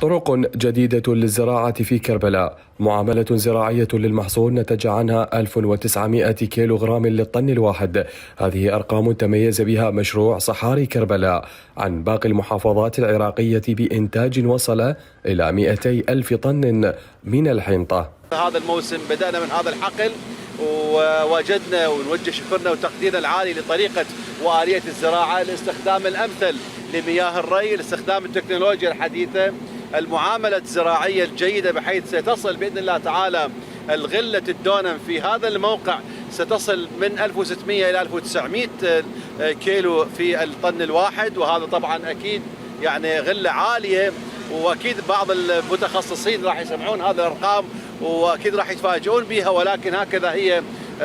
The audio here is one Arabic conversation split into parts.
طرق جديدة للزراعة في كربلاء. معاملة زراعية للمحصول نتج عنها 1900 كيلوغرام للطن الواحد. هذه أرقام تميز بها مشروع صحاري كربلاء عن باقي المحافظات العراقية بإنتاج وصل إلى 200 ألف طن من الحنطة. هذا الموسم بدأنا من هذا الحقل، ووجدنا ونوجه شكرنا وتقديرنا العالي لطريقة وآلية الزراعة، الاستخدام الأمثل لمياه الري، الاستخدام التكنولوجيا الحديثة، المعاملة الزراعية الجيدة، بحيث ستصل بإذن الله تعالى الغلة الدونم في هذا الموقع ستصل من 1600 إلى 1900 كيلو في الطن الواحد، وهذا طبعا أكيد يعني غلة عالية، وأكيد بعض المتخصصين راح يسمعون هذه الأرقام وأكيد راح يتفاجئون بها، ولكن هكذا هي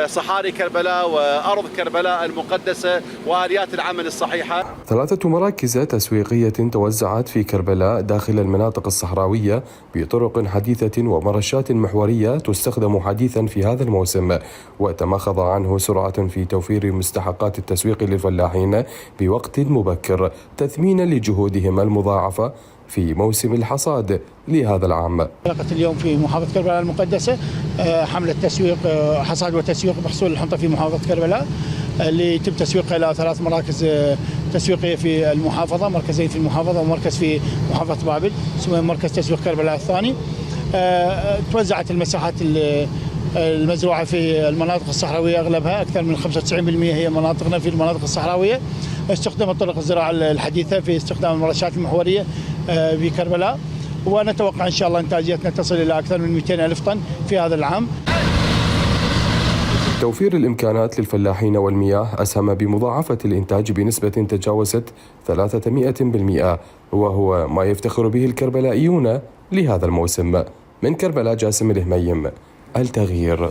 صحاري كربلاء وأرض كربلاء المقدسة وآليات العمل الصحيحة. 3 مراكز تسويقية توزعت في كربلاء داخل المناطق الصحراوية بطرق حديثة ومرشات محورية تستخدم حديثا في هذا الموسم، وتماخض عنه سرعة في توفير مستحقات التسويق للفلاحين بوقت مبكر تثمينا لجهودهم المضاعفة في موسم الحصاد لهذا العام. طلقت اليوم في محافظة كربلاء المقدسة حملة تسويق حصاد وتسويق محصول الحنطة في محافظة كربلاء، اللي يتم تسويقها إلى 3 مراكز تسويقية في المحافظة، مركزين في المحافظة ومركز في محافظة بابل اسمه مركز تسويق كربلاء الثاني. توزعت المساحات المزروعة في المناطق الصحراوية أغلبها، أكثر من 95% هي مناطقنا في المناطق الصحراوية. استخدمت طرق الزراعة الحديثة في استخدام المرشات المحورية في كربلاء، ونتوقع إن شاء الله إنتاجيتنا تصل إلى أكثر من 200 ألف طن في هذا العام. توفير الإمكانات للفلاحين والمياه أسهم بمضاعفة الإنتاج بنسبة تجاوزت 300%، وهو ما يفتخر به الكربلائيون لهذا الموسم. من كربلاء، جاسم الهميم، التغيير.